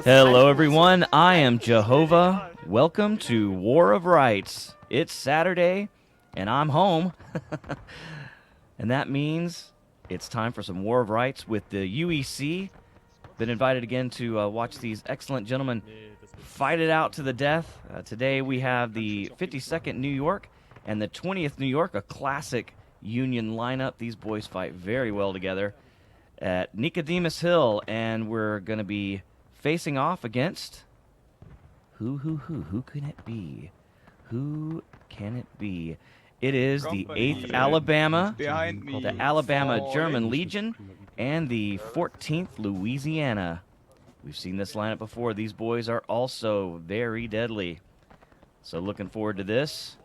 Hello, everyone. I am Jehovah. Welcome to War of Rights. It's Saturday, and I'm home. And that means it's time for some War of Rights with the UEC. Been invited again to watch these excellent gentlemen fight it out to the death. Today we have the 52nd New York and the 20th New York, a classic Union lineup. These boys fight very well together at Nickodemus Hill, and we're going to be facing off against who can it be? Who can it be? It is the 8th Alabama, the Alabama German Legion, and the 14th Louisiana. We've seen this lineup before. These boys are also very deadly. So looking forward to this.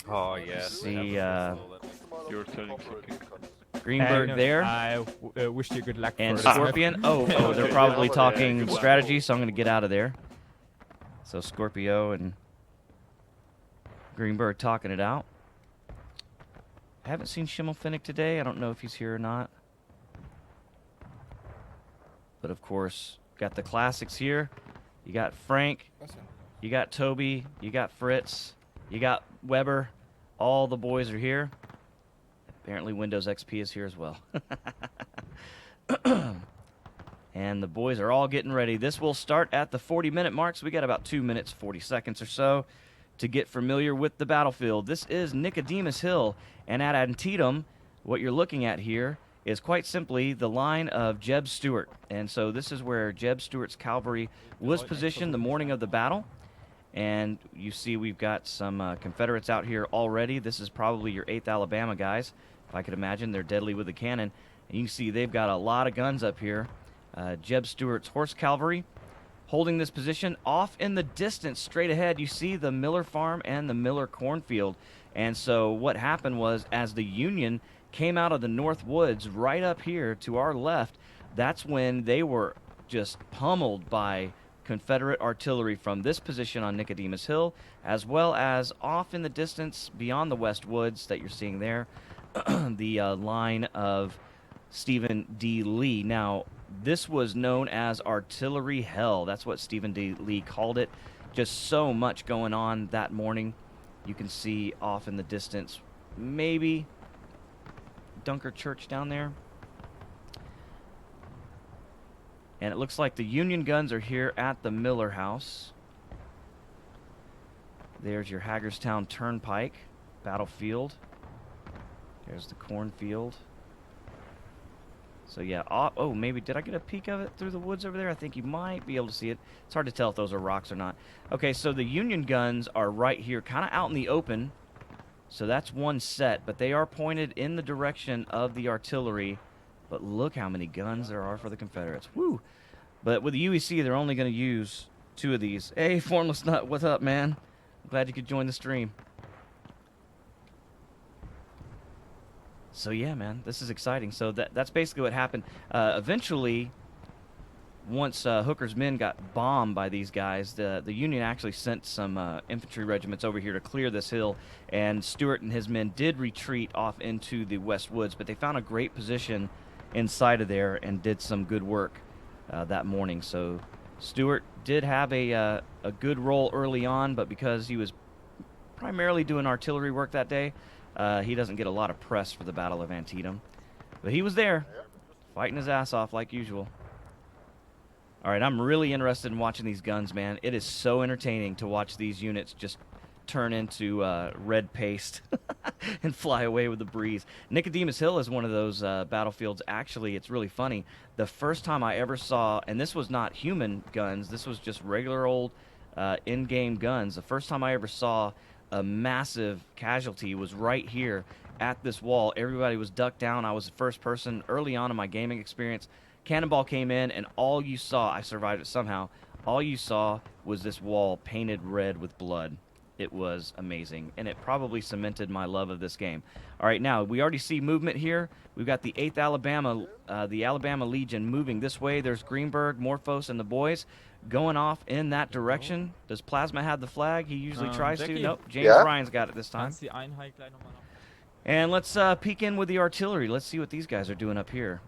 Oh, yes. See You're turning kicking. Greenberg there. I wish you good luck. And for Scorpion. Oh, they're probably talking strategy, so I'm going to get out of there. So Scorpio and Greenberg talking it out. I haven't seen Schimmelfinnig today. I don't know if he's here or not. But, of course, got the classics here. You got Frank. You got Toby. You got Fritz. You got Weber. All the boys are here. Apparently Windows XP is here as well. And the boys are all getting ready. This will start at the 40-minute mark, so we got about 2 minutes, 40 seconds or so to get familiar with the battlefield. This is Nickodemus Hill, and at Antietam, what you're looking at here is quite simply the line of Jeb Stuart. And so this is where Jeb Stuart's cavalry was positioned the morning of the battle. And you see we've got some Confederates out here already. This is probably your 8th Alabama guys. If I could imagine, they're deadly with the cannon. And you can see they've got a lot of guns up here. Jeb Stuart's horse cavalry holding this position. Off in the distance, straight ahead, you see the Miller farm and the Millers Cornfield. And so what happened was, as the Union came out of the North Woods right up here to our left, that's when they were just pummeled by Confederate artillery from this position on Nickodemus Hill, as well as off in the distance beyond the West Woods that you're seeing there, the line of Stephen D. Lee. Now, this was known as artillery hell. That's what Stephen D. Lee called it. Just so much going on that morning. You can see off in the distance, maybe Dunker Church down there. And it looks like the Union guns are here at the Miller House. There's your Hagerstown Turnpike battlefield. There's the cornfield. So yeah, oh, maybe, did I get a peek of it through the woods over there? I think you might be able to see it. It's hard to tell if those are rocks or not. Okay, so the Union guns are right here, kind of out in the open. So that's one set, but they are pointed in the direction of the artillery. But look how many guns there are for the Confederates. Woo! But with the UEC, they're only going to use 2 of these. Hey, Formless Nut, what's up, man? I'm glad you could join the stream. So, yeah, man, this is exciting. So that's basically what happened. Eventually, once Hooker's men got bombed by these guys, the Union actually sent some infantry regiments over here to clear this hill, and Stuart and his men did retreat off into the West Woods, but they found a great position inside of there and did some good work that morning. So Stuart did have a good role early on, but because he was primarily doing artillery work that day, he doesn't get a lot of press for the Battle of Antietam. But he was there, fighting his ass off like usual. All right, I'm really interested in watching these guns, man. It is so entertaining to watch these units just turn into red paste and fly away with the breeze. Nickodemus Hill is one of those battlefields. Actually, it's really funny. The first time I ever saw, and this was not human guns, this was just regular old in-game guns. The first time I ever saw a massive casualty was right here at this wall. Everybody was ducked down. I was the first person early on in my gaming experience. Cannonball came in, and all you saw, I survived it somehow, all you saw was this wall painted red with blood. It was amazing, and it probably cemented my love of this game. All right, now, we already see movement here. We've got the 8th Alabama, the Alabama Legion moving this way. There's Greenberg, Morphos, and the boys going off in that direction. Does Plasma have the flag? He usually tries to. Nope, James Ryan's got it this time. And let's peek in with the artillery. Let's see what these guys are doing up here.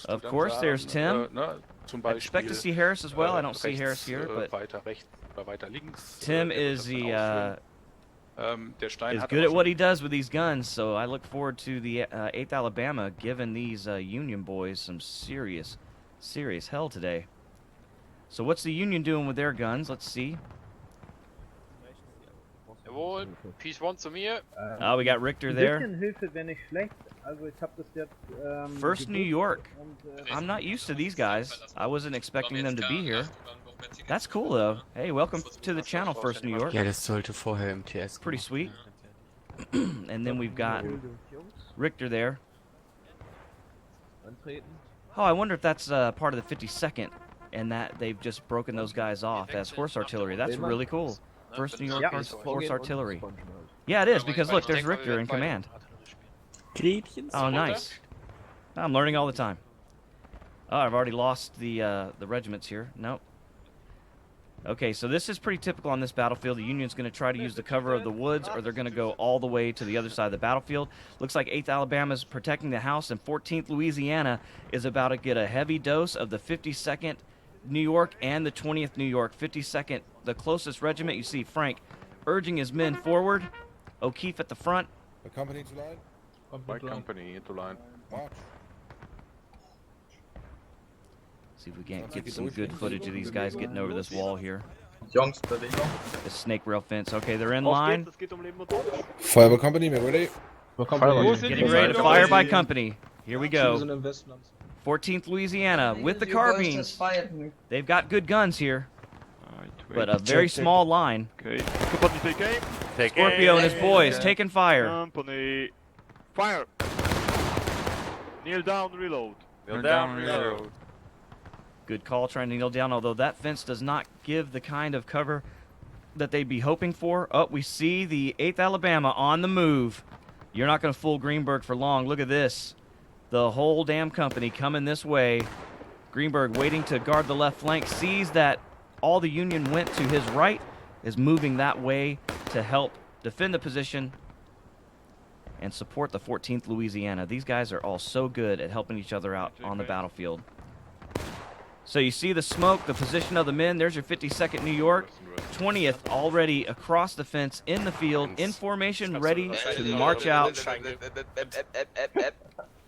Of course, there's Tim. I expect to see Harris as well. I don't see Harris here, but Tim is the is good at what he does with these guns, so I look forward to the 8th Alabama giving these Union boys some serious hell today. So what's the Union doing with their guns? Let's see. Jawohl, Piece 1 zu mir. Oh, we got Richter there. First New York. I'm not used to these guys. I wasn't expecting them to be here. That's cool though. Hey, welcome to the channel, First New York. Ja, das sollte vorher im TS. Pretty sweet. And then we've got Richter there. Oh, I wonder if that's part of the 52nd, and that they've just broken those guys off as horse artillery. That's really cool. First New York horse artillery. Yeah, it is, because look, there's Richter in command. Oh, nice. I'm learning all the time. Oh, I've already lost the regiments here. Nope. Okay, so this is pretty typical on this battlefield. The Union's going to try to use the cover of the woods, or they're going to go all the way to the other side of the battlefield. Looks like 8th Alabama's protecting the house, and 14th Louisiana is about to get a heavy dose of the 52nd New York and the 20th New York. 52nd, the closest regiment. You see Frank urging his men forward. O'Keefe at the front. The company to line? My company into line. March. See if we can't get some good footage of these guys getting over this wall here. The snake rail fence. Okay, they're in line. Fire by company, we're ready. Getting ready to fire by company. Here we go. 14th Louisiana with the carbines. They've got good guns here, but a very small line. Okay. Company take aim. Scorpio and his boys taking fire. Company. Fire. Kneel down, reload. Kneel down, reload. Good call, trying to kneel down, although that fence does not give the kind of cover that they'd be hoping for. Oh, we see the 8th Alabama on the move. You're not going to fool Greenberg for long. Look at this. The whole damn company coming this way. Greenberg waiting to guard the left flank, sees that all the Union went to his right, is moving that way to help defend the position and support the 14th Louisiana. These guys are all so good at helping each other out on the battlefield. So you see the smoke, the position of the men. There's your 52nd New York. 20th already across the fence, in the field, in formation, ready to march out.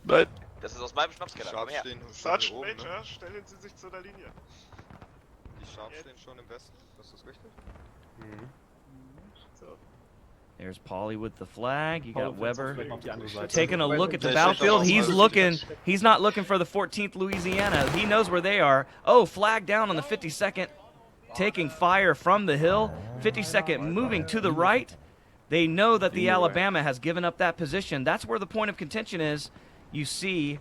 But Das ist aus meinem Schnapskeller. Komm her. Sergeant, stellen Sie sich zu der Linie. Die Sharp stehen schon im Westen, das ist richtig? There's Paulie with the flag. You got Weber taking a look at the battlefield. He's not looking for the 14th Louisiana. He knows where they are. Oh, flag down on the 52nd, taking fire from the hill. 52nd moving to the right. They know that the Alabama has given up that position. That's where the point of contention is. You see,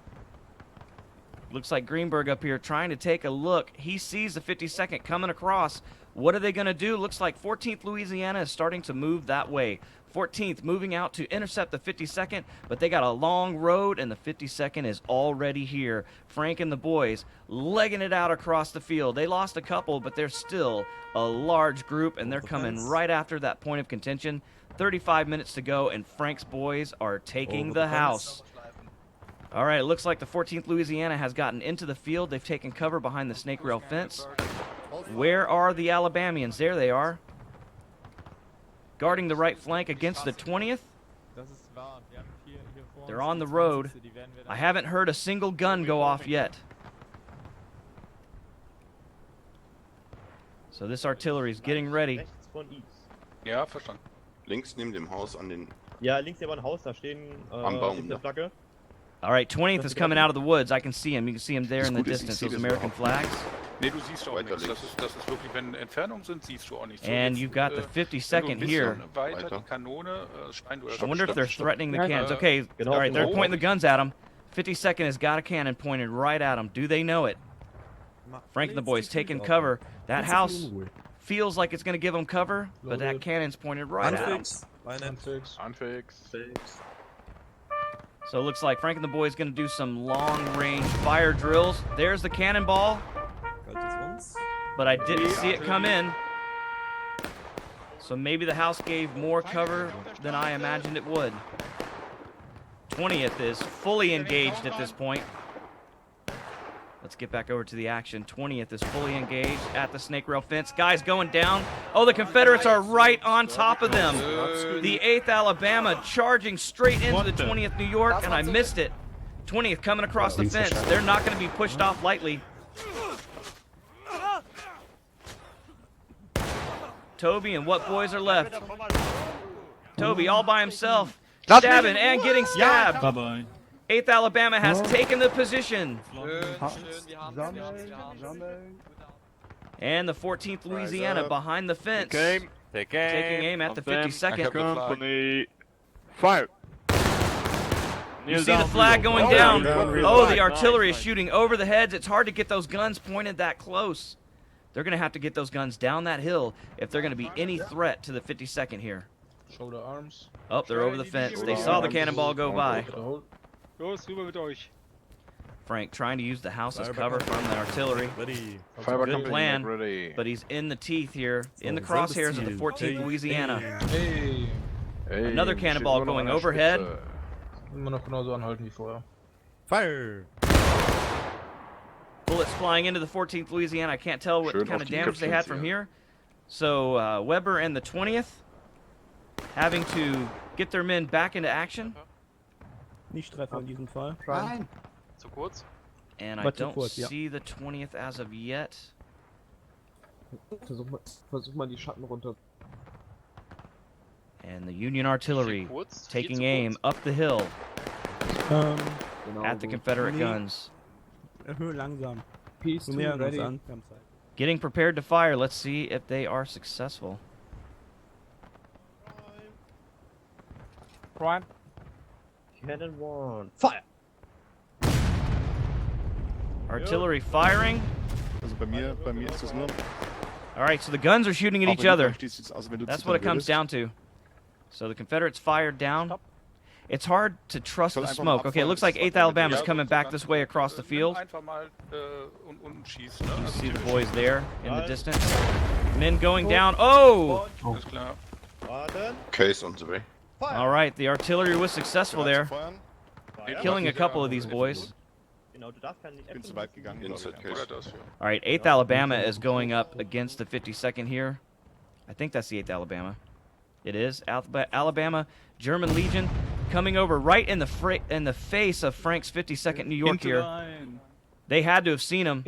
looks like Greenberg up here trying to take a look. He sees the 52nd coming across. What are they going to do? Looks like 14th Louisiana is starting to move that way. 14th moving out to intercept the 52nd, but they got a long road, and the 52nd is already here. Frank and the boys legging it out across the field. They lost a couple, but they're still a large group, and they're coming right after that point of contention. 35 minutes to go, and Frank's boys are taking the house. All right, it looks like the 14th Louisiana has gotten into the field. They've taken cover behind the snake rail fence. Where are the Alabamians? There they are. Guarding the right flank against the 20th. They're on the road. I haven't heard a single gun go off yet. So this artillery is getting ready. ja, verstanden. Links neben dem Haus an den... Ja, links neben dem Haus, da stehen Am Baum, ist eine Flagge. All right, 20th is coming out of the woods. I can see him. You can see him there in the distance, those American flags. Nee, du siehst auch nichts. Das ist wirklich, wenn Entfernungen sind, siehst du auch nichts. And you've got the 52nd here. Weiter, die Kanone, I wonder if they're threatening the cannons. Okay, all right, they're pointing the guns at him. 52nd has got a cannon pointed right at him. Do they know it? Frank and the boys taking cover. That house feels like it's going to give them cover, but that cannon's pointed right at them. Anfix. So it looks like Frank and the boys going to do some long-range fire drills. There's the cannonball, but I didn't see it come in. So maybe the house gave more cover than I imagined it would. 20th is fully engaged at this point. Let's get back over to the action. 20th is fully engaged at the snake rail fence. Guys going down. Oh, the Confederates are right on top of them. The 8th Alabama charging straight into the 20th New York, and I missed it. 20th coming across the fence. They're not going to be pushed off lightly. Toby and what boys are left? Toby all by himself. Stabbing and getting stabbed. Bye-bye. 8th Alabama has taken the position. And the 14th Louisiana behind the fence. Taking aim at the 52nd. Company. Fire. You see the flag going down. Oh, the artillery is shooting over the heads. It's hard to get those guns pointed that close. They're going to have to get those guns down that hill if they're going to be any threat to the 52nd here. Shoulder arms. Oh, they're over the fence. They saw the cannonball go by. Frank trying to use the house as cover from the artillery. Good plan, but he's in the teeth here, in the crosshairs of the 14th Louisiana. Another cannonball going overhead. Fire! Bullets flying into the 14th Louisiana. I can't tell what kind of damage they had from here. So Weber and the 20th having to get their men back into action. Nicht-Treffer in diesem Fall. Zu kurz. And I don't see the 20th as of yet. Versuch mal die Schatten runter. And the Union artillery taking aim up the hill at the Confederate guns. Langsam. Getting prepared to fire. Let's see if they are successful. Prime. Cannon 1. Fire! Artillery firing. Also bei mir ist das nur. All right, so the guns are shooting at each other. Also wenn du That's what it comes down to. So the Confederates fired down. It's hard to trust the smoke. Okay, it looks like 8th Alabama's coming back this way across the field. You see the boys there in the distance. Men going down. Oh! Case on the way. All right, the artillery was successful there, killing a couple of these boys. All right, 8th Alabama is going up against the 52nd here. I think that's the 8th Alabama. It is. Alabama, German Legion, coming over right in the face of Frank's 52nd New York here. They had to have seen him.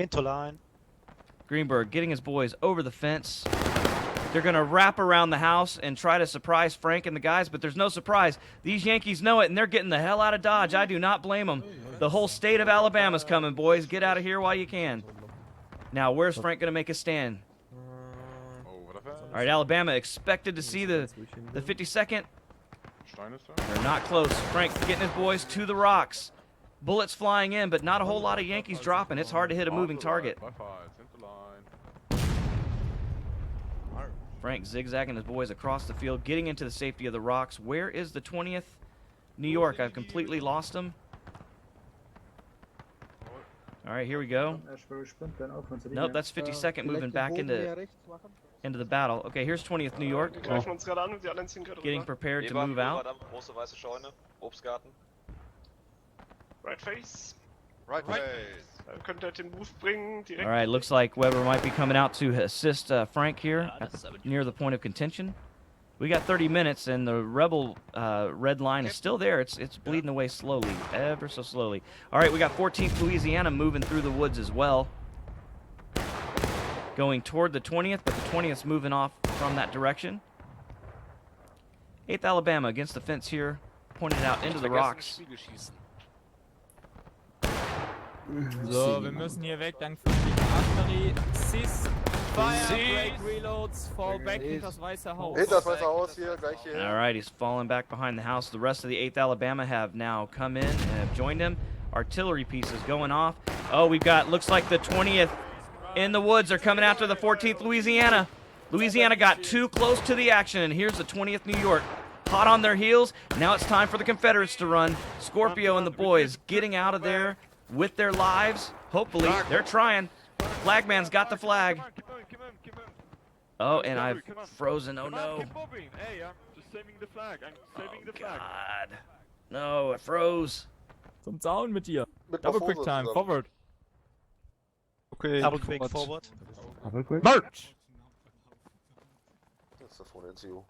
Greenberg getting his boys over the fence. They're going to wrap around the house and try to surprise Frank and the guys, but there's no surprise. These Yankees know it, and they're getting the hell out of Dodge. I do not blame them. The whole state of Alabama's coming, boys. Get out of here while you can. Now, where's Frank going to make a stand? All right, Alabama expected to see the 52nd. They're not close. Frank getting his boys to the rocks. Bullets flying in, but not a whole lot of Yankees dropping. It's hard to hit a moving target. Frank zigzagging his boys across the field, getting into the safety of the rocks. Where is the 20th New York? I've completely lost them. All right, here we go. Nope, that's 52nd moving back into the battle. Okay, here's 20th New York. Getting prepared to move out. Right face. Right face. Könnte er den Move bringen, direkt. All right, looks like Weber might be coming out to assist Frank here near the point of contention. We got 30 minutes, and the Rebel red line is still there. It's bleeding away slowly, ever so slowly. All right, we got 14th Louisiana moving through the woods as well. Going toward the 20th, but the 20th's moving off from that direction. 8th Alabama against the fence here, pointed out into the rocks. So, wir müssen hier weg, dann feindliche Artillerie. Sis, Fire, Break, Reloads, Fall back, hinter das weiße Haus. Hinter das weiße Haus hier, gleich hier. All right, he's falling back behind the house. The rest of the 8th Alabama have now come in and have joined him. Artillery pieces going off. Oh, we've got, looks like the 20th in the woods. They're coming after the 14th Louisiana. Louisiana got too close to the action, and here's the 20th New York. Hot on their heels. Now it's time for the Confederates to run. Scorpio and the boys getting out of there with their lives. Hopefully, they're trying. Flagman's got the flag. Oh, and I've frozen. Oh, no. Oh, God. No, it froze. Zum Zaun mit dir. Double quick time, forward. quick. Double quick forward. Double quick. March! Das ist da vorne jetzt EU.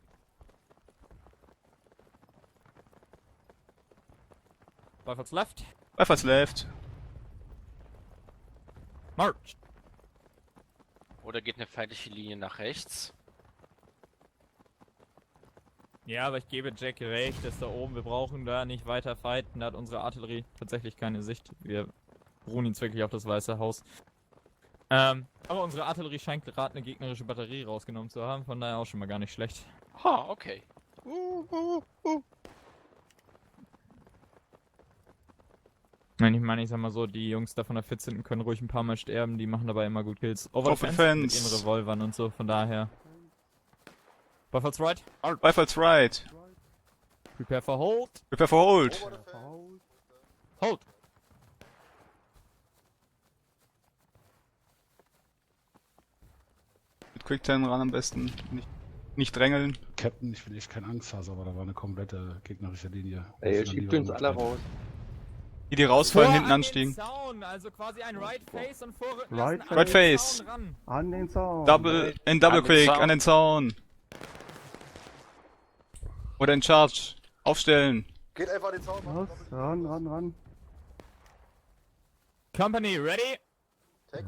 Rifles left. Rifles left. March! Oder geht eine feindliche Linie nach rechts? Ja, aber ich gebe Jack recht, dass da oben, wir brauchen da nicht weiter fighten, da hat unsere Artillerie tatsächlich keine Sicht. Wir ruhen jetzt wirklich auf das Weiße Haus. Aber unsere Artillerie scheint gerade eine gegnerische Batterie rausgenommen zu haben, von daher auch schon mal gar nicht schlecht. Ha, okay. Nein, ich meine, ich sag mal so, die Jungs da von der 14. können ruhig ein paar Mal sterben, die machen dabei immer gut Kills. Over the fence mit ihren Revolvern und so, von daher. Rifles right. Rifles right. Prepare for hold. Prepare for hold. Hold. Mit Quick 10 ran am besten. Nicht drängeln. Captain, ich will echt keine Angst haben, aber da war eine komplette gegnerische Linie. Ey, schiebt uns alle raus. Die rausfallen, hinten anstiegen. Zaun, also quasi ein Right Face und Vorrücken Right lassen, Right Face. An den Zaun. Double Quick an den Zaun. Oder in Charge. Aufstellen. Geht einfach an den Zaun. Was? Ran. Company, ready?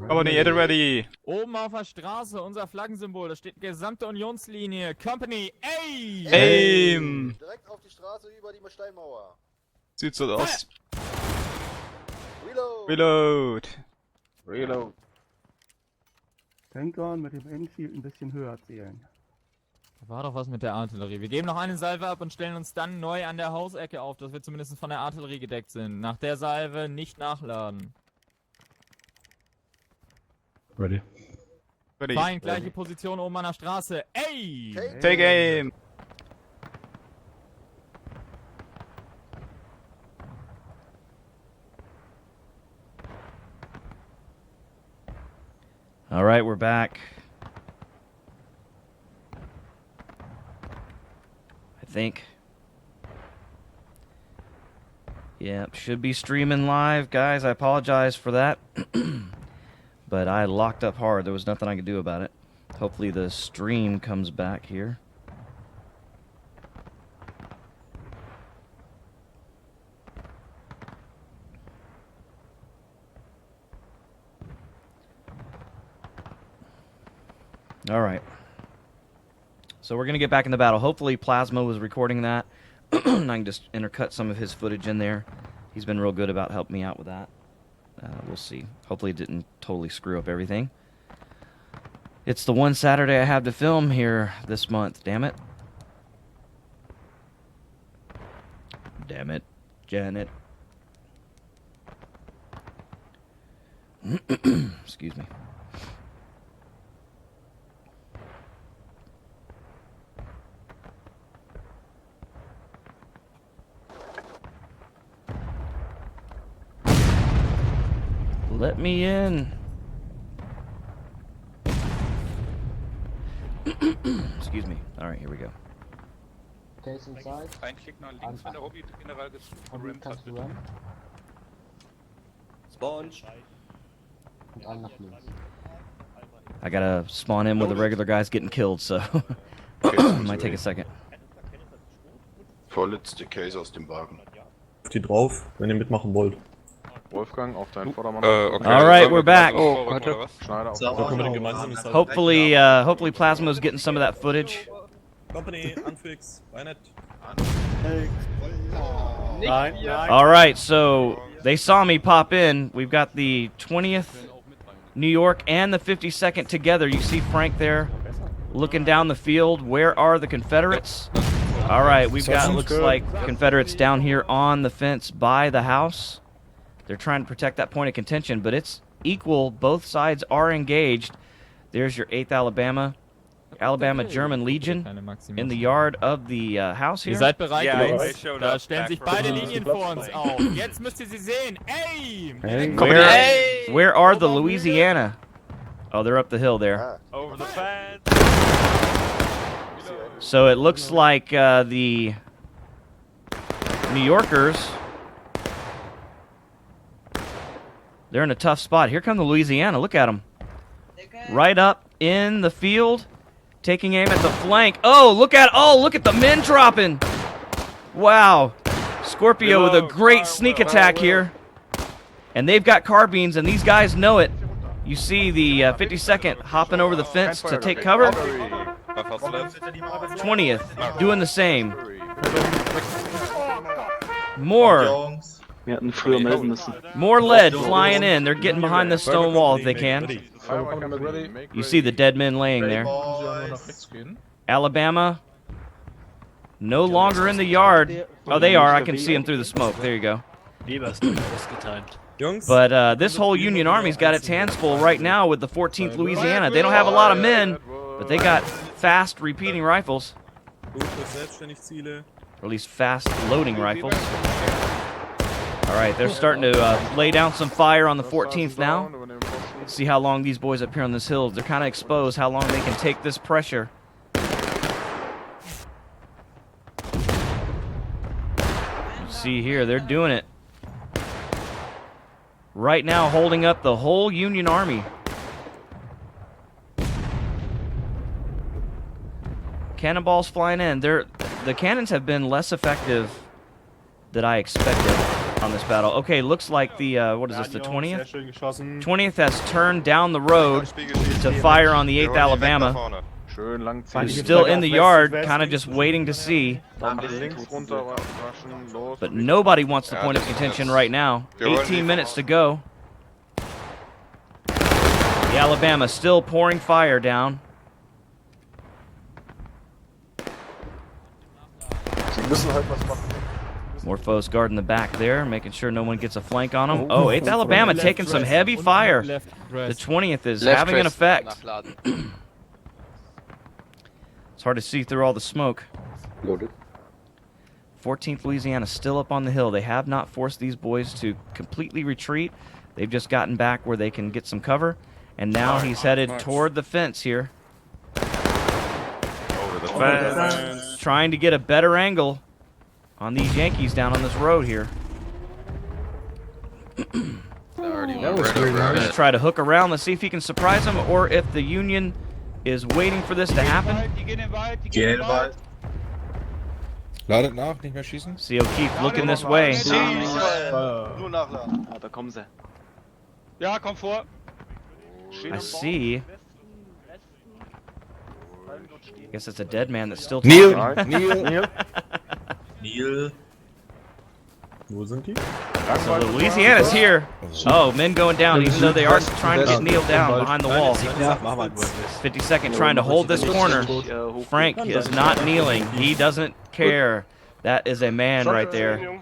Aber nicht ready. Oben auf der Straße, unser Flaggensymbol, da steht gesamte Unionslinie. Company, ey! Aim. Direkt auf die Straße über die Steinmauer. Sieht so aus. Reload. Reload. Denk dran, mit dem Endshield ein bisschen höher zählen. Da war doch was mit der Artillerie. Wir geben noch eine Salve ab und stellen uns dann neu an der Hausecke auf, dass wir zumindest von der Artillerie gedeckt sind. Nach der Salve nicht nachladen. Ready. Fein, gleiche Position oben an der Straße. Ey! Take aim. All right, we're back. I think. Yep, should be streaming live, guys. I apologize for that. But I locked up hard. There was nothing I could do about it. Hopefully the stream comes back here. All right. So we're going to get back in the battle. Hopefully Plasma was recording that. I can just intercut some of his footage in there. He's been real good about helping me out with that. We'll see. Hopefully it didn't totally screw up everything. It's the one Saturday I have to film here this month. Damn it. Damn it, Janet. Excuse me. Let me in. Excuse me. All right, here we go. Ein Klick nach links, wenn der Hobby-General gerammt hat, bitte. Sponge. I gotta spawn in with the regular guys getting killed, so it might take a second. Vorletzte Case aus dem Wagen. Die drauf, wenn ihr mitmachen wollt. Wolfgang, auf deinen Vordermann. Okay. All right, we're back. Oh, warte. Schneider auf So können wir den gemeinsamen Salve. Hopefully Plasma's getting some of that footage. Company, Anfix, Weinet. All right, so they saw me pop in. We've got the 20th New York and the 52nd together. You see Frank there looking down the field. Where are the Confederates? All right, we've got, looks like Confederates down here on the fence by the house. They're trying to protect that point of contention, but it's equal. Both sides are engaged. There's your 8th Alabama German Legion in the yard of the house here. Ihr seid bereit, Yeah, Jungs? they showed Da up stellen back sich from beide the- Linien vor uns auf. Jetzt müsst ihr sie sehen. Ey! Where are the Louisiana? Oh, they're up the hill there. Over the fence. So it looks like the New Yorkers They're in a tough spot. Here come the Louisiana. Look at them. Right up in the field, taking aim at the flank. Oh, look at the men dropping. Wow. Scorpio with a great sneak attack here. And they've got carbines, and these guys know it. You see the 52nd hopping over the fence to take cover. 20th doing the same. More lead flying in. They're getting behind this stone wall if they can. You see the dead men laying there. Alabama, no longer in the yard. Oh, they are. I can see them through the smoke. There you go. But this whole Union Army's got its hands full right now with the 14th Louisiana. They don't have a lot of men, but they got fast repeating rifles. Or at least fast loading rifles. All right, they're starting to lay down some fire on the 14th now. See how long these boys up here on this hill, they're kind of exposed, how long they can take this pressure. You see here, they're doing it. Right now, holding up the whole Union Army. Cannonballs flying in. The cannons have been less effective than I expected on this battle. Okay, looks like the, what is this, the 20th? 20th has turned down the road to fire on the 8th Alabama. Who's still in the yard, kind of just waiting to see. But nobody wants the point of contention right now. 18 minutes to go. The Alabama still pouring fire down. More foes guarding the back there, making sure no one gets a flank on them. Oh, 8th Alabama taking some heavy fire. The 20th is having an effect. It's hard to see through all the smoke. 14th Louisiana still up on the hill. They have not forced these boys to completely retreat. They've just gotten back where they can get some cover. And now he's headed toward the fence here. Over the fence. Trying to get a better angle on these Yankees down on this road here. Gonna try to hook around. Let's see if he can surprise them, or if the Union is waiting for this to happen. Ladet nach, nicht mehr schießen. See, he'll keep looking this way. Ja, komm vor. I see. I guess it's a dead man that's still talking. Neil. So the Louisiana's here. Oh, men going down, even though they are trying to get Neil down behind the wall. 52nd trying to hold this corner. Frank is not kneeling. He doesn't care. That is a man right there.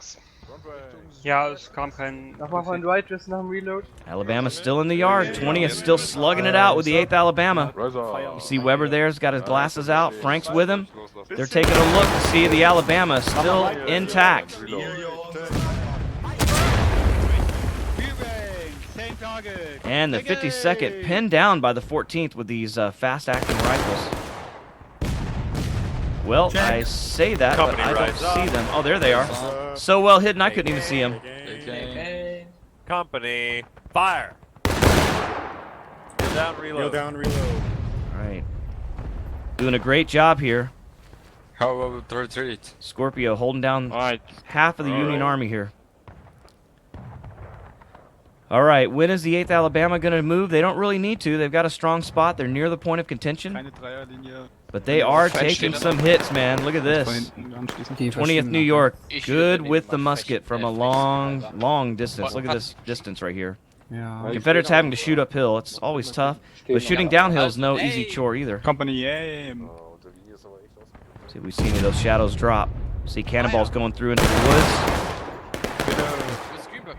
Ja, es kam kein... Nochmal von Dwight, just nach dem Reload. Alabama's still in the yard. 20 is still slugging it out with the 8th Alabama. You see Weber there's got his glasses out. Frank's with him. They're taking a look to see the Alabama still intact. And the 52nd pinned down by the 14th with these fast-acting rifles. Well, I say that, but I don't see them. Oh, there they are. So well hidden, I couldn't even see them. Company, fire. Kneel down, reload. All right. Doing a great job here. How about the retreat? Scorpio holding down half of the Union Army here. All right, when is the 8th Alabama going to move? They don't really need to. They've got a strong spot. They're near the point of contention. But they are taking some hits, man. Look at this. 20th New York, good with the musket from a long, long distance. Look at this distance right here. Confederates having to shoot uphill. It's always tough. But shooting downhill is no easy chore either. Company aim. See if we see any of those shadows drop. See cannonballs going through into the woods.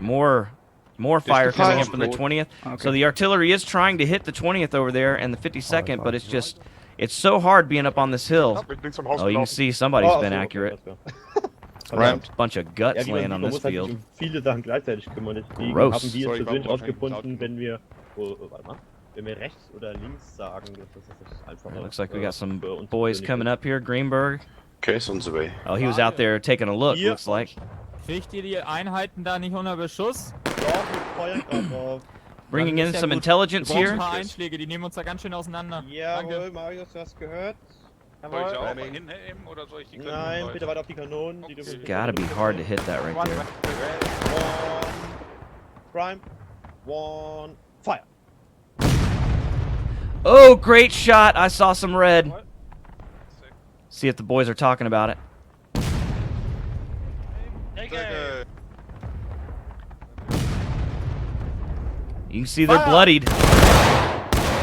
More fire coming in from the 20th. So the artillery is trying to hit the 20th over there and the 52nd, but it's so hard being up on this hill. Oh, you can see somebody's been accurate. A bunch of guts laying on this field. Gross. It looks like we got some boys coming up here. Greenberg. Oh, he was out there taking a look, looks like. Kriegt ihr die Einheiten da nicht unter Beschuss? Bringing in some intelligence Wir brauchen here. ein paar Einschläge, die nehmen uns da ganz schön auseinander. Jawohl, Marius, du hast gehört. Soll ich auch mal hinnehmen oder soll ich die Kanonen? Nein, bitte weiter auf die Kanonen. Die It's gotta be hard to hit that right there. Prime. One. Fire. Oh, great shot. I saw some red. See if the boys are talking about it. You can see they're bloodied.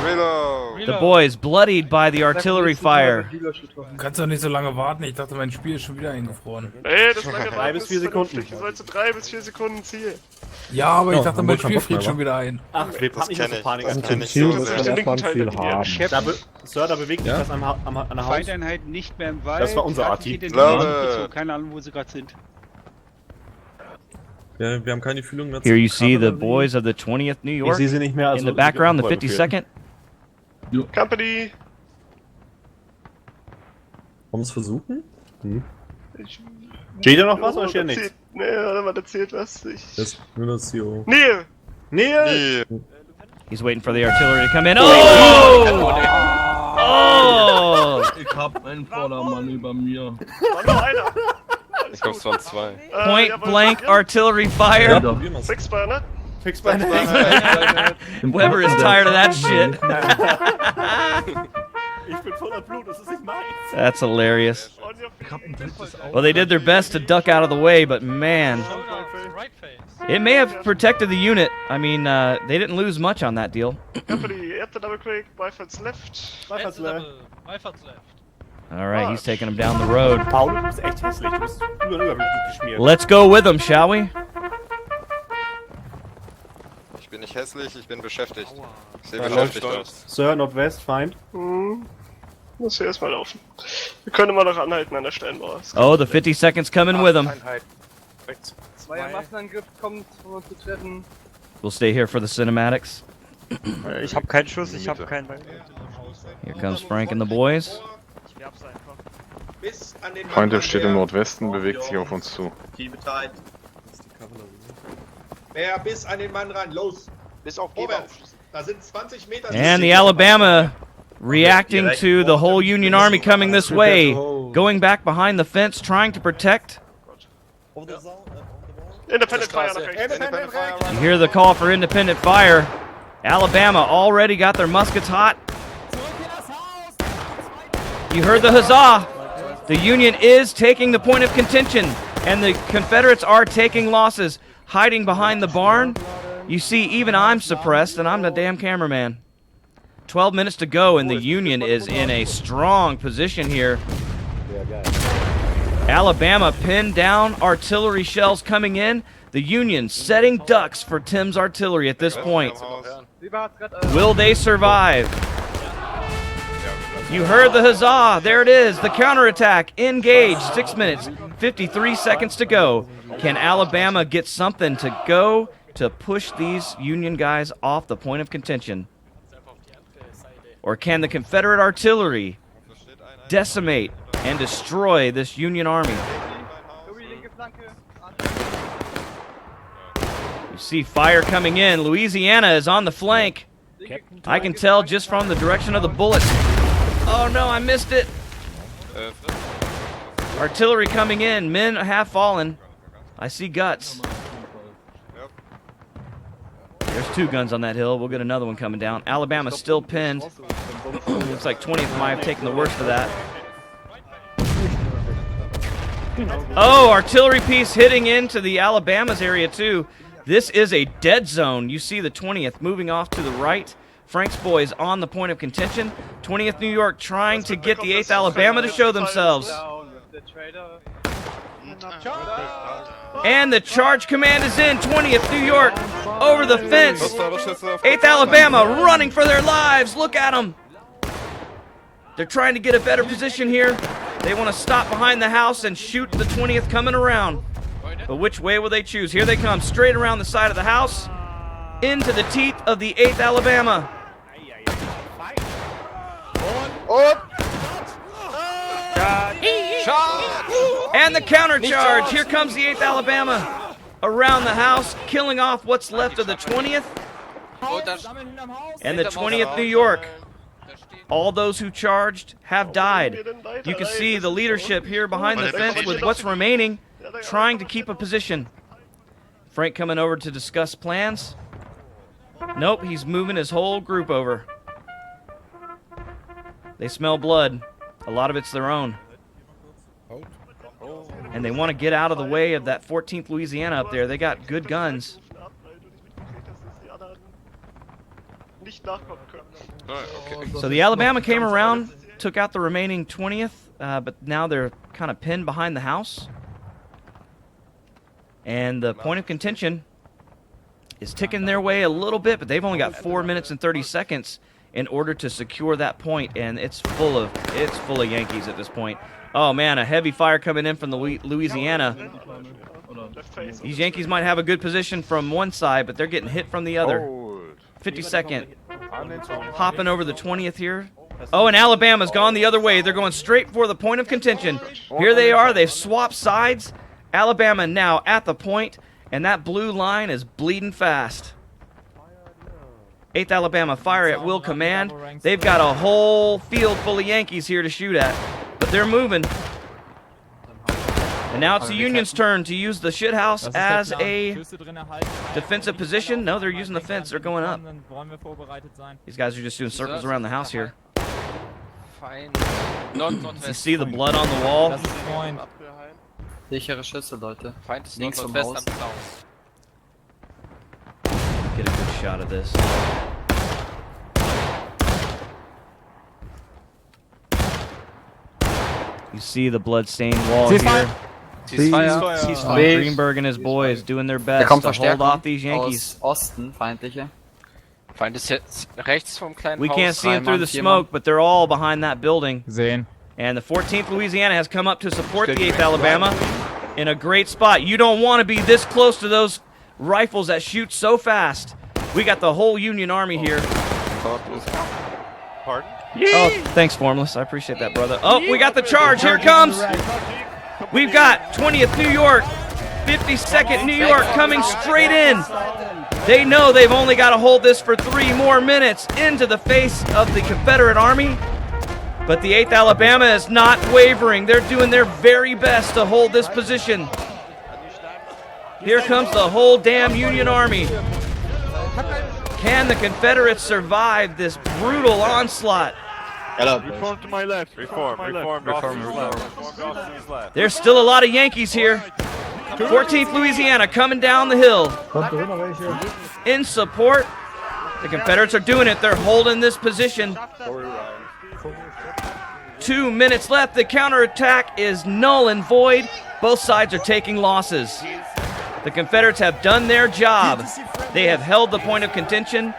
Reload. The boys bloodied by the artillery fire. Du kannst doch nicht so lange warten. Ich dachte, mein Spiel ist schon wieder eingefroren. Ey, das lange 3 bis 4 Sekunden. Du sollst 3 bis 4 Sekunden Ziel. Ja, aber ich dachte, mein Spiel friert schon wieder ein. Ach, Philipp, hab nicht so Panik. Das kenn ich Ziel so müssen sehr. wir erstmal ein Ziel haben. Sir, da bewegt sich was an der Haus. Feindeinheit nicht mehr im Wald. Das war unser Arti. Keine Ahnung, wo sie gerade sind. Ja, wir haben keine Fühlung mehr. Here you see the boys of the 20th New Ich York. sehe sie nicht mehr. In the background, the 52nd. Company. Wollen wir es versuchen? Steht da noch was oder steht nichts? Nee, da zählt was. Das Millers hier. Nähe! Nähe! He's waiting for the artillery to come in. Oh! Oh! Ich hab einen Vordermann über mir. War nur einer. Ich glaube, es waren 2. Point blank artillery fire. Fixbar, ne? Fix bei Weber is tired of that shit. Ich bin voller Blut, das ist nicht meins. That's hilarious. Well, they did their best to duck out of the way, but man, it may have protected the unit. I mean, they didn't lose much on that deal. Company, at the double click, Beifahrs left. Beifahrs left. All right, he's taking them down the road. Paul, du bist echt hässlich. Du bist über geschmiert. Let's go with them, shall we? Ich bin nicht hässlich, ich bin beschäftigt. Ich sehe beschäftigt aus. Sir, Nordwest, Feind. Muss hier erstmal laufen. Wir können immer noch anhalten an der Steinmauer. Oh, the 50 seconds coming with them. Zweier Waffenangriff kommt, um uns zu treffen. We'll stay here for the cinematics. Ich hab keinen Schuss, ich hab keinen. Here comes Frank and the boys. Feind steht im Nordwesten, bewegt sich auf uns zu. Mehr bis an den Mann ran, los! Bis auf die Da sind 20 Meter. And the Alabama reacting to the whole Union Army coming this way, going back behind the fence, trying to protect. Independent fire nach rechts. You hear the call for independent fire. Alabama already got their muskets hot. You heard the huzzah. The Union is taking the point of contention, and the Confederates are taking losses, hiding behind the barn. You see, even I'm suppressed, and I'm the damn cameraman. 12 minutes to go, and the Union is in a strong position here. Alabama pinned down, artillery shells coming in. The Union setting ducks for Tim's artillery at this point. Will they survive? You heard the huzzah. There it is. The counterattack. Engaged. 6 minutes, 53 seconds to go. Can Alabama get something to go to push these Union guys off the point of contention? Or can the Confederate artillery decimate and destroy this Union army? You see fire coming in. Louisiana is on the flank. I can tell just from the direction of the bullets. Oh no, I missed it. Artillery coming in. Men have fallen. I see guts. There's 2 guns on that hill. We'll get another one coming down. Alabama's still pinned. Looks like 20th might have taken the worst of that. Oh, artillery piece hitting into the Alabama's area too. This is a dead zone. You see the 20th moving off to the right. Frank's boys on the point of contention. 20th New York trying to get the 8th Alabama to show themselves. And the charge command is in. 20th New York over the fence. 8th Alabama running for their lives. Look at them. They're trying to get a better position here. They want to stop behind the house and shoot the 20th coming around. But which way will they choose? Here they come, straight around the side of the house, into the teeth of the 8th Alabama. Shot! And the counter charge. Here comes the 8th Alabama. around the house, killing off what's left of the 20th and the 20th New York. All those who charged have died. You can see the leadership here behind the fence with what's remaining, trying to keep a position. Frank coming over to discuss plans. Nope, he's moving his whole group over. They smell blood. A lot of it's their own. And they want to get out of the way of that 14th Louisiana up there. They got good guns. So the Alabama came around, took out the remaining 20th, but now they're kind of pinned behind the house. And the point of contention is ticking their way a little bit, but they've only got 4 minutes and 30 seconds in order to secure that point, and it's full of Yankees at this point. Oh man, a heavy fire coming in from the Louisiana. These Yankees might have a good position from one side, but they're getting hit from the other. 52nd. Hopping over the 20th here. Oh, and Alabama's gone the other way. They're going straight for the point of contention. Here they are. They've swapped sides. Alabama now at the point, and that blue line is bleeding fast. 8th Alabama fire at will command. They've got a whole field full of Yankees here to shoot at, but they're moving. And now it's the Union's turn to use the shithouse as a defensive position. No, they're using the fence. They're going up. These guys are just doing circles around the house here. You see the blood on the wall? Sichere Schüsse, Leute. Links vom Haus. Get a good shot of this. You see the blood-stained wall here. Ceasefire. Greenberg and his boys doing their best to hold off these Yankees. Osten, feindliche. Feind ist jetzt rechts vom kleinen We Haus. can't see them through the smoke, but they're all behind that building. Sehen. And the 14th Louisiana has come up to support the 8th Alabama in a great spot. You don't want to be this close to those rifles that shoot so fast. We got the whole Union Army here. Pardon? Oh, thanks, Formless. I appreciate that, brother. Oh, we got the charge. Here it comes. We've got 20th New York, 52nd New York coming straight in. They know they've only got to hold this for 3 more minutes into the face of the Confederate Army. But the 8th Alabama is not wavering. They're doing their very best to hold this position. Here comes the whole damn Union Army. Can the Confederates survive this brutal onslaught? Reform to my left. Reform. There's still a lot of Yankees here. 14th Louisiana coming down the hill. In support. The Confederates are doing it. They're holding this position. 2 minutes left. The counterattack is null and void. Both sides are taking losses. The Confederates have done their job. They have held the point of contention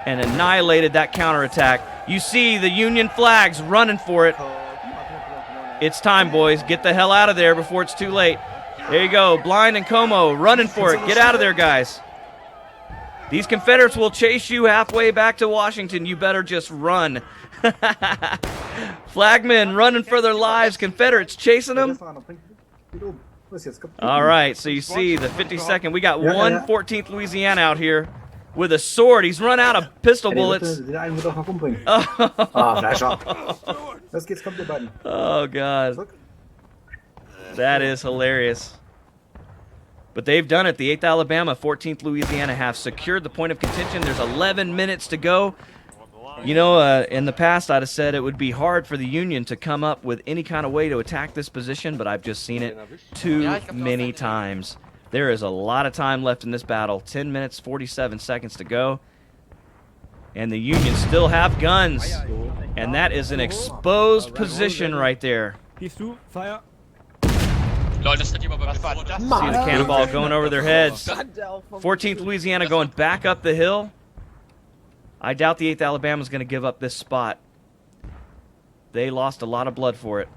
and annihilated that counterattack. You see the Union flags running for it. It's time, boys. Get the hell out of there before it's too late. There you go. Blind and Como running for it. Get out of there, guys. These Confederates will chase you halfway back to Washington. You better just run. Flagmen running for their lives. Confederates chasing them. All right, so you see the 52nd. We got one 14th Louisiana out here with a sword. He's run out of pistol bullets. Oh, God. That is hilarious. But they've done it. The 8th Alabama, 14th Louisiana have secured the point of contention. There's 11 minutes to go. You know, in the past, I'd have said it would be hard for the Union to come up with any kind of way to attack this position, but I've just seen it too many times. There is a lot of time left in this battle. 10 minutes, 47 seconds to go. And the Union still have guns. And that is an exposed position right there. See the cannonball going over their heads. 14th Louisiana going back up the hill. I doubt the 8th Alabama is going to give up this spot. They lost a lot of blood for it.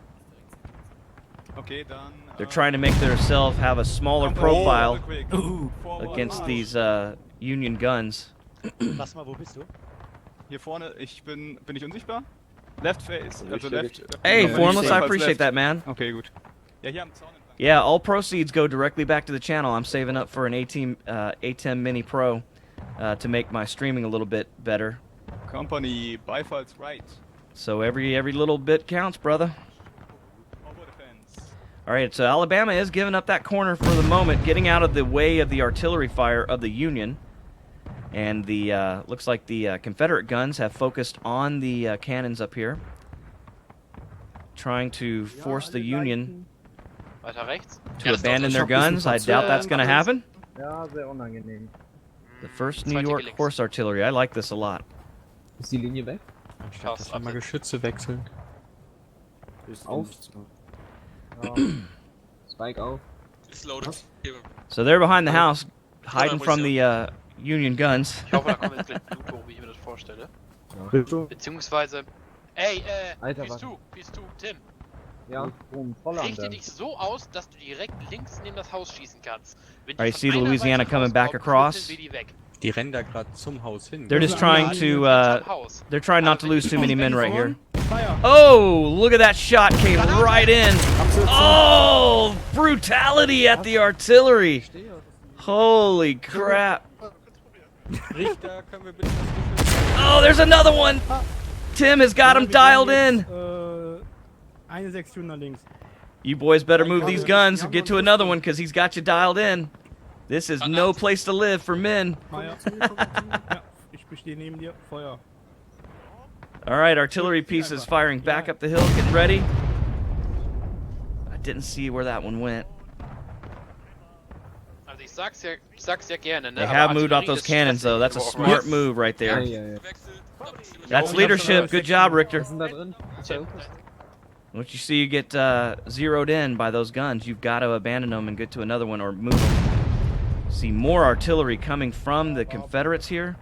They're trying to make themselves have a smaller profile against these Union guns. Hey, Formless, I appreciate that, man. Yeah, all proceeds go directly back to the channel. I'm saving up for an A10 Mini Pro to make my streaming a little bit better. Company, Beifalls right. So every little bit counts, brother. All right, so Alabama is giving up that corner for the moment, getting out of the way of the artillery fire of the Union. And the looks like the Confederate guns have focused on the cannons up here, trying to force the Union to abandon their guns. I doubt that's going to happen. The 1st New York Horse Artillery. I like this a lot. Ist die Linie weg? Anstatt dass wir mal Geschütze wechseln. Auf. Spike auf. So they're behind the house, hiding from the Union guns. Ich hoffe, da kommt jetzt gleich Blut hoch, wie ich mir das vorstelle. Beziehungsweise, ey, bist du, Tim? Ja. Richte dich so aus, dass du direkt links neben das Haus schießen kannst. Wenn All right, see the Louisiana coming back across. Die rennen da gerade zum Haus hin. They're just trying to, they're trying not to lose too many men right here. Oh, look at that shot, came right in. Oh, brutality at the artillery. Holy crap. Oh, there's another one. Tim has got him dialed in. You boys better move these guns and get to another one because he's got you dialed in. This is no place to live for men. All right, artillery pieces firing back up the hill, getting ready. I didn't see where that one went. They have moved off those cannons, though. That's a smart move right there. That's leadership. Good job, Richter. Once you see you get zeroed in by those guns, you've got to abandon them and get to another one or move them. See more artillery coming from the Confederates here.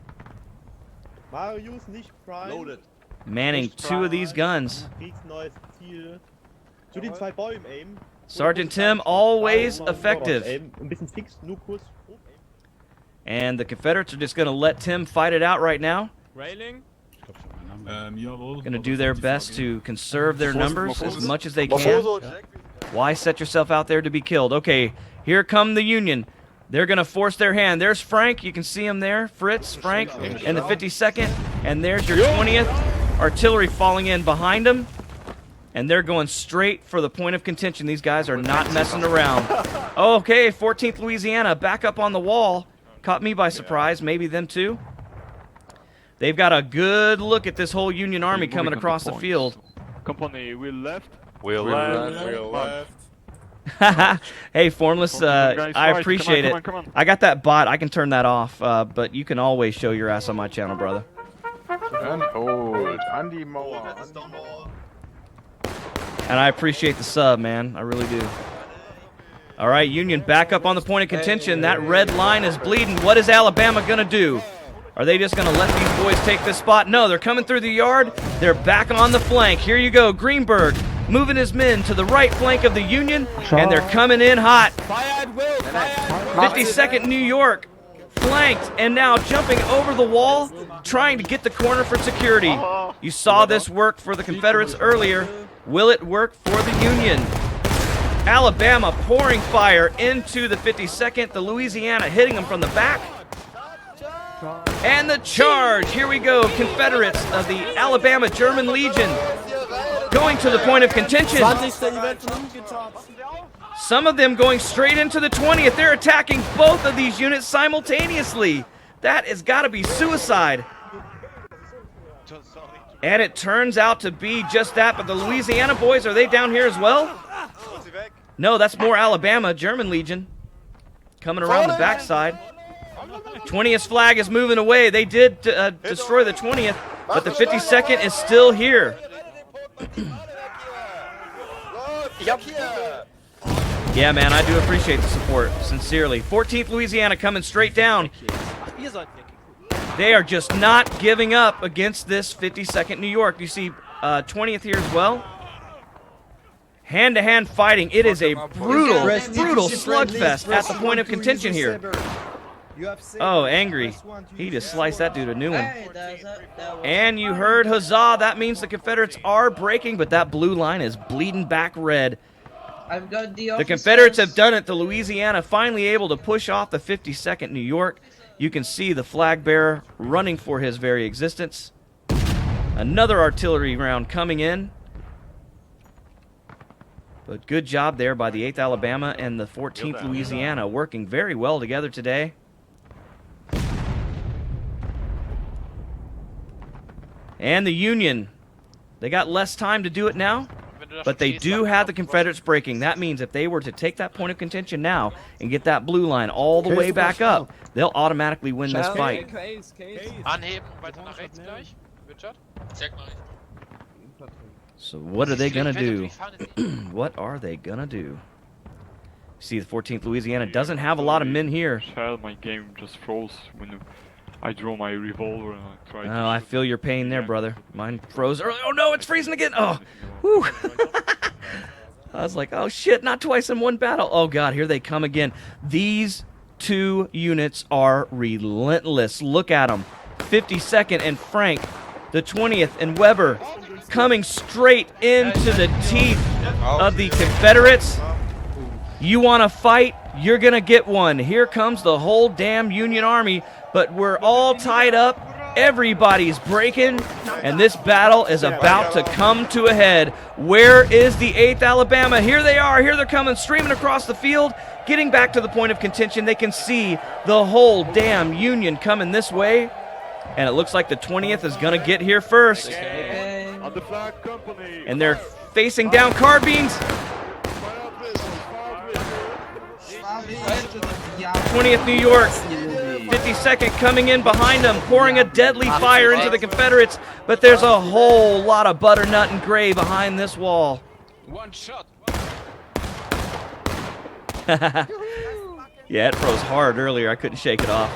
Manning 2 of these guns. Sergeant Tim, always effective. And the Confederates are just going to let Tim fight it out right now. Railing? Going to do their best to conserve their numbers as much as they can. Why set yourself out there to be killed? Okay, here come the Union. They're going to force their hand. There's Frank. You can see him there. Fritz, Frank, and the 52nd. And there's your 20th. Artillery falling in behind them. And they're going straight for the point of contention. These guys are not messing around. Okay, 14th Louisiana back up on the wall. Caught me by surprise. Maybe them too. They've got a good look at this whole Union Army coming across the field. Company, we left. We left. Hey, Formless, I appreciate it. I got that bot. I can turn that off, but you can always show your ass on my channel, brother. And I appreciate the sub, man. I really do. All right, Union back up on the point of contention. That red line is bleeding. What is Alabama going to do? Are they just going to let these boys take this spot? No, they're coming through the yard. They're back on the flank. Here you go. Greenberg moving his men to the right flank of the Union, and they're coming in hot. 52nd New York flanked and now jumping over the wall, trying to get the corner for security. You saw this work for the Confederates earlier. Will it work for the Union? Alabama pouring fire into the 52nd. The Louisiana hitting them from the back. And the charge. Here we go. Confederates of the Alabama German Legion going to the point of contention. Some of them going straight into the 20th. They're attacking both of these units simultaneously. That has got to be suicide. And it turns out to be just that. But the Louisiana boys, are they down here as well? No, that's more Alabama German Legion coming around the backside. 20th flag is moving away. They did destroy the 20th, but the 52nd is still here. Yeah, man, I do appreciate the support, sincerely. 14th Louisiana coming straight down. They are just not giving up against this 52nd New York. You see 20th here as well. Hand-to-hand fighting. It is a brutal, brutal slugfest at the point of contention here. Oh, angry. He just sliced that dude a new one. And you heard huzzah. That means the Confederates are breaking, but that blue line is bleeding back red. I've got The Confederates have done it. The Louisiana finally able to push off the 52nd New York. You can see the flag bearer running for his very existence. Another artillery round coming in. But good job there by the 8th Alabama and the 14th Louisiana, working very well together today. And the Union, they got less time to do it now, but they do have the Confederates breaking. That means if they were to take that point of contention now and get that blue line all the way back up, they'll automatically win this fight. Anheben, weiter nach rechts gleich. Richard. Check mal. So what are they going to do? What are they going to do? See, the 14th Louisiana doesn't have a lot of men here. My game just froze when I draw my revolver and I try to... Oh, I feel your pain there, brother. Mine froze early. Oh, no, it's freezing again. Oh, whew. I was like, oh, shit, not twice in one battle. Oh, God, here they come again. These two units are relentless. Look at them. 52nd and Frank, the 20th and Weber, coming straight into the teeth of the Confederates. You want to fight? You're going to get one. Here comes the whole damn Union Army, but we're all tied up. Everybody's breaking, and this battle is about to come to a head. Where is the 8th Alabama? Here they are. Here they're coming, streaming across the field, getting back to the point of contention. They can see the whole damn Union coming this way, and it looks like the 20th is going to get here first. And they're facing down carbines. 20th New York, 52nd coming in behind them, pouring a deadly fire into the Confederates, but there's a whole lot of butternut and gray behind this wall. One shot. Yeah, it froze hard earlier. I couldn't shake it off.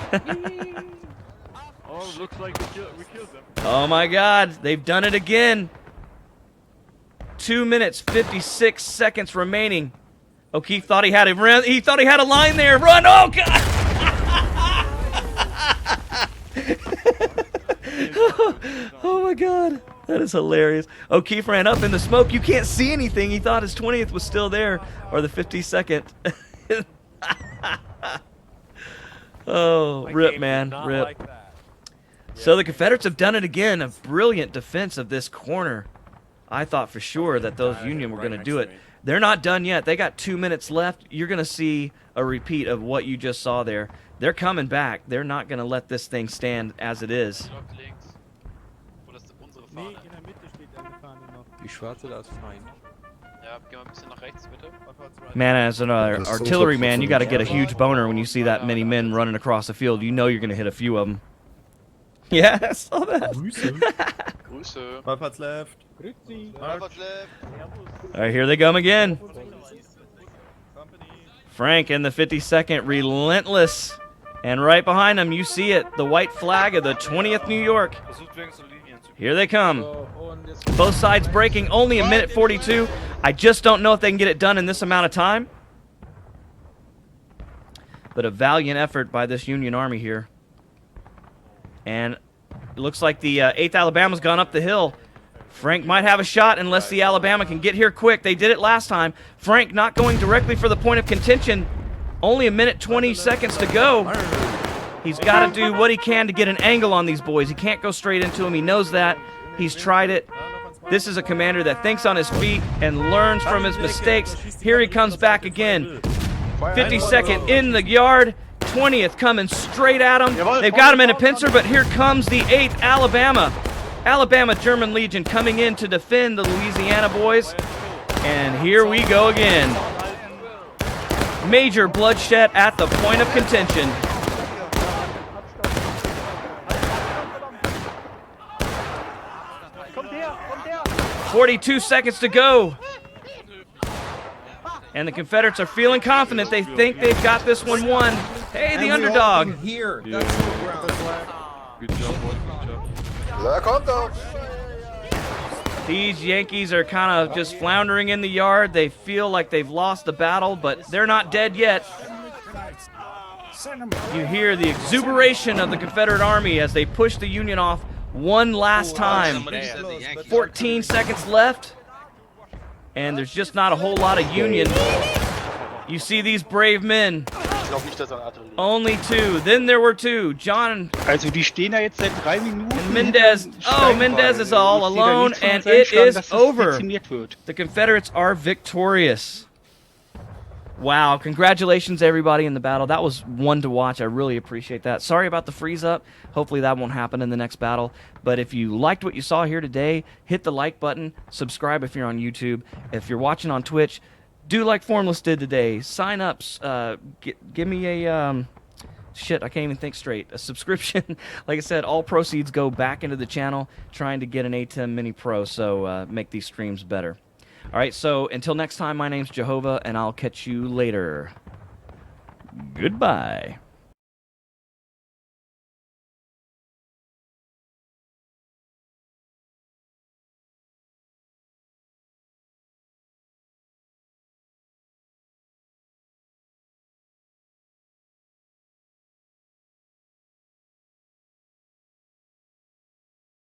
Oh, looks like we killed them. Oh my God, they've done it again. 2 minutes, 56 seconds remaining. O'Keefe thought he had a line there. Run! Oh God! Oh my God, that is hilarious. O'Keefe ran up in the smoke. You can't see anything. He thought his 20th was still there, or the 52nd. Oh, rip, man, rip. Like So the Confederates have done it again. A brilliant defense of this corner. I thought for sure that those Union were going to do it. They're not done yet. They got 2 minutes left. You're going to see a repeat of what you just saw there. They're coming back. They're not going to let this thing stand as it is. Man, as an artilleryman, you got to get a huge boner when you see that many men running across the field. You know you're going to hit a few of them. Yeah, I saw that. Grüße. What's left? All right, here they come again. Frank and the 52nd, relentless. And right behind them, you see it, the white flag of the 20th New York. Here they come. Both sides breaking, only a minute 42. I just don't know if they can get it done in this amount of time. But a valiant effort by this Union Army here. And it looks like the 8th Alabama's gone up the hill. Frank might have a shot unless the Alabama can get here quick. They did it last time. Frank not going directly for the point of contention. Only a minute 20 seconds to go. He's got to do what he can to get an angle on these boys. He can't go straight into them. He knows that. He's tried it. This is a commander that thinks on his feet and learns from his mistakes. Here he comes back again. 52nd in the yard. 20th coming straight at him. They've got him in a pincer, but here comes the 8th Alabama. Alabama German Legion coming in to defend the Louisiana boys. And here we go again. Major bloodshed at the point of contention. "42 seconds to go. And the Confederates are feeling confident. They think they've got this one won. Hey, the underdog. Here. Yeah. Good job, good job. These Yankees are kind of just floundering in the yard. They feel like they've lost the battle, but they're not dead yet. You hear the exuberation of the Confederate Army as they push the Union off one last time. 14 seconds left. and there's just not a whole lot of Union. You see these brave men. Only 2. Then there were 2. John Also die stehen da jetzt seit 3 Minuten. and Mendez. Oh, Mendez is all alone, and it is over. The Confederates are victorious. Wow, congratulations everybody in the battle. That was one to watch. I really appreciate that. Sorry about the freeze up. Hopefully that won't happen in the next battle. But if you liked what you saw here today, hit the like button. Subscribe if you're on YouTube. If you're watching on Twitch, do like Formless did today. Sign up. Give me a... shit, I can't even think straight. A subscription. Like I said, all proceeds go back into the channel, trying to get an A10 Mini Pro, so make these streams better. All right, so until next time, my name's Jehovah, and I'll catch you later. Goodbye.